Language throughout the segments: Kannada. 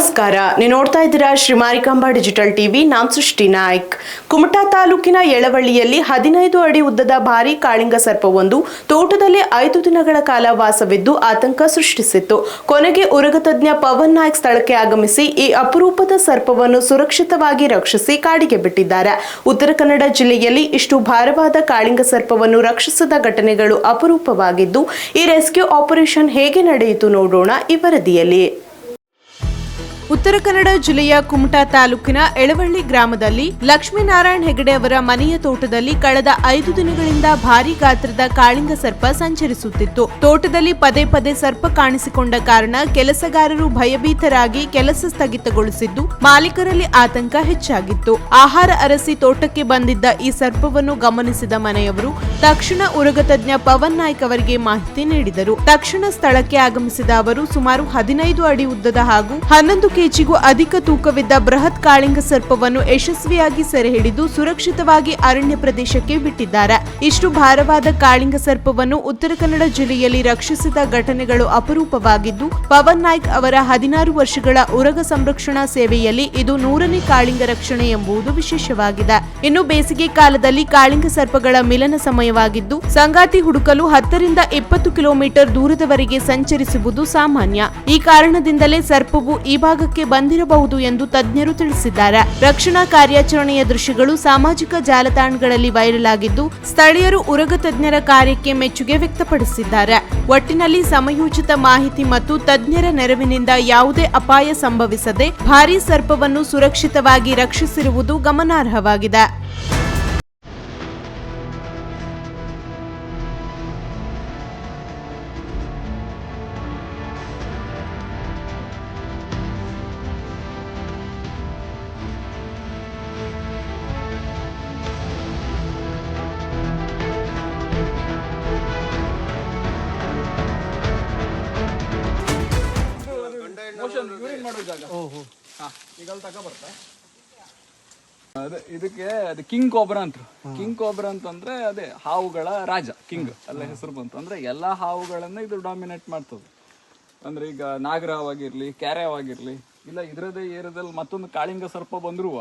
ನಮಸ್ಕಾರ, ನೀವು ನೋಡ್ತಾ ಇದ್ದೀರಾ ಶ್ರೀ ಮಾರಿಕಾಂಬಾ ಡಿಜಿಟಲ್ ಟಿವಿ. ನಾನ್ ಸೃಷ್ಟಿ ನಾಯ್ಕ್. ಕುಮಟಾ ತಾಲೂಕಿನ ಯಳವಳ್ಳಿಯಲ್ಲಿ 15 ಅಡಿ ಉದ್ದದ ಭಾರೀ ಕಾಳಿಂಗ ಸರ್ಪವೊಂದು ತೋಟದಲ್ಲಿ 5 ದಿನಗಳ ಕಾಲ ವಾಸವಿದ್ದು ಆತಂಕ ಸೃಷ್ಟಿಸಿತ್ತು. ಕೊನೆಗೆ ಉರಗತಜ್ಞ ಪವನ್ ನಾಯ್ಕ್ ಸ್ಥಳಕ್ಕೆ ಆಗಮಿಸಿ ಈ ಅಪರೂಪದ ಸರ್ಪವನ್ನು ಸುರಕ್ಷಿತವಾಗಿ ರಕ್ಷಿಸಿ ಕಾಡಿಗೆ ಬಿಟ್ಟಿದ್ದಾರೆ. ಉತ್ತರ ಕನ್ನಡ ಜಿಲ್ಲೆಯಲ್ಲಿ ಇಷ್ಟು ಭಾರವಾದ ಕಾಳಿಂಗ ಸರ್ಪವನ್ನು ರಕ್ಷಿಸಿದ ಘಟನೆಗಳು ಅಪರೂಪವಾಗಿದ್ದು, ಈ ರೆಸ್ಕ್ಯೂ ಆಪರೇಷನ್ ಹೇಗೆ ನಡೆಯಿತು ನೋಡೋಣ ಈ ವರದಿಯಲ್ಲಿ. ಉತ್ತರ ಕನ್ನಡ ಜಿಲ್ಲೆಯ ಕುಮಟಾ ತಾಲೂಕಿನ ಯಳವಳ್ಳಿ ಗ್ರಾಮದಲ್ಲಿ ಲಕ್ಷ್ಮೀನಾರಾಯಣ ಹೆಗಡೆ ಅವರ ಮನೆಯ ತೋಟದಲ್ಲಿ ಕಳೆದ 5 ದಿನಗಳಿಂದ ಭಾರೀ ಗಾತ್ರದ ಕಾಳಿಂಗ ಸರ್ಪ ಸಂಚರಿಸುತ್ತಿತ್ತು. ತೋಟದಲ್ಲಿ ಪದೇ ಪದೇ ಸರ್ಪ ಕಾಣಿಸಿಕೊಂಡ ಕಾರಣ ಕೆಲಸಗಾರರು ಭಯಭೀತರಾಗಿ ಕೆಲಸ ಸ್ಥಗಿತಗೊಳಿಸಿದ್ದು, ಮಾಲೀಕರಲ್ಲಿ ಆತಂಕ ಹೆಚ್ಚಾಗಿತ್ತು. ಆಹಾರ ಅರಸಿ ತೋಟಕ್ಕೆ ಬಂದಿದ್ದ ಈ ಸರ್ಪವನ್ನು ಗಮನಿಸಿದ ಮನೆಯವರು ತಕ್ಷಣ ಉರಗತಜ್ಞ ಪವನ್ ನಾಯ್ಕ್ ಅವರಿಗೆ ಮಾಹಿತಿ ನೀಡಿದರು. ತಕ್ಷಣ ಸ್ಥಳಕ್ಕೆ ಆಗಮಿಸಿದ ಅವರು ಸುಮಾರು 15 ಅಡಿ ಉದ್ದದ ಹಾಗೂ 11 ಕೆಜಿಗೂ ಅಧಿಕ ತೂಕವಿದ್ದ ಬೃಹತ್ ಕಾಳಿಂಗ ಸರ್ಪವನ್ನು ಯಶಸ್ವಿಯಾಗಿ ಸೆರೆ ಹಿಡಿದು ಸುರಕ್ಷಿತವಾಗಿ ಅರಣ್ಯ ಪ್ರದೇಶಕ್ಕೆ ಬಿಟ್ಟಿದ್ದಾರೆ. ಇಷ್ಟು ಭಾರವಾದ ಕಾಳಿಂಗ ಸರ್ಪವನ್ನು ಉತ್ತರ ಕನ್ನಡ ಜಿಲ್ಲೆಯಲ್ಲಿ ರಕ್ಷಿಸಿದ ಘಟನೆಗಳು ಅಪರೂಪವಾಗಿದ್ದು, ಪವನ್ ನಾಯ್ಕ್ ಅವರ 16 ವರ್ಷಗಳ ಉರಗ ಸಂರಕ್ಷಣಾ ಸೇವೆಯಲ್ಲಿ ಇದು 100ನೇ ಕಾಳಿಂಗ ರಕ್ಷಣೆ ಎಂಬುದು ವಿಶೇಷವಾಗಿದೆ. ಇನ್ನು ಬೇಸಿಗೆ ಕಾಲದಲ್ಲಿ ಕಾಳಿಂಗ ಸರ್ಪಗಳ ಮಿಲನ ಸಮಯವಾಗಿದ್ದು, ಸಂಗಾತಿ ಹುಡುಕಲು 10 ರಿಂದ 20 ಕಿಲೋಮೀಟರ್ ದೂರದವರೆಗೆ ಸಂಚರಿಸುವುದು ಸಾಮಾನ್ಯ. ಈ ಕಾರಣದಿಂದಲೇ ಸರ್ಪವು ಈ ಭಾಗಕ್ಕೆ ಬಂದಿರಬಹುದು ಎಂದು ತಜ್ಞರು ತಿಳಿಸಿದ್ದಾರೆ. ರಕ್ಷಣಾ ಕಾರ್ಯಾಚರಣೆಯ ದೃಶ್ಯಗಳು ಸಾಮಾಜಿಕ ಜಾಲತಾಣಗಳಲ್ಲಿ ವೈರಲ್ ಆಗಿದ್ದು, ಸ್ಥಳೀಯರು ಉರಗ ತಜ್ಞರ ಕಾರ್ಯಕ್ಕೆ ಮೆಚ್ಚುಗೆ ವ್ಯಕ್ತಪಡಿಸಿದ್ದಾರೆ. ಒಟ್ಟಿನಲ್ಲಿ ಸಮಯೋಚಿತ ಮಾಹಿತಿ ಮತ್ತು ತಜ್ಞರ ನೆರವಿನಿಂದ ಯಾವುದೇ ಅಪಾಯ ಸಂಭವಿಸದೆ ಭಾರೀ ಸರ್ಪವನ್ನು ಸುರಕ್ಷಿತವಾಗಿ ರಕ್ಷಿಸಿರುವುದು ಗಮನಾರ್ಹವಾಗಿದೆ. ಇದಕ್ಕೆ ಅದು ಕಿಂಗ್ ಕೋಬ್ರಾ ಅಂತ. ಕಿಂಗ್ ಕೋಬ್ರಾ ಅಂತಂದ್ರೆ ಅದೇ ಹಾವುಗಳ ರಾಜ, ಕಿಂಗ್ ಅಲ್ಲ ಹೆಸರು ಬಂತು ಅಂದ್ರೆ ಎಲ್ಲಾ ಹಾವುಗಳನ್ನ ಇದು ಡಾಮಿನೇಟ್ ಮಾಡ್ತದೆ. ಅಂದ್ರೆ ಈಗ ನಾಗರವಾಗಿರ್ಲಿ, ಕ್ಯಾರೆವಾಗಿರ್ಲಿ, ಇಲ್ಲ ಇದ್ರದೇ ಏರಿಯಾದಲ್ಲಿ ಮತ್ತೊಂದು ಕಾಳಿಂಗ ಸರ್ಪ ಬಂದ್ರು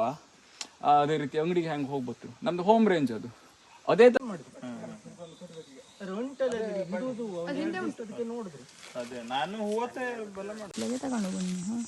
ಅದೇ ರೀತಿ ಅಂಗಡಿಗೆ ಹೆಂಗ್ ಹೋಗ್ಬೋದು. ನಮ್ದು ಹೋಮ್ ರೇಂಜ್ ಅದು ಅದೇ ತರ ಅದೇ ನಾನು ಹೋತೆ ಬಲ್ಲ ಮಾಡಿ ತಗೊಂಡು ಬನ್ನಿ.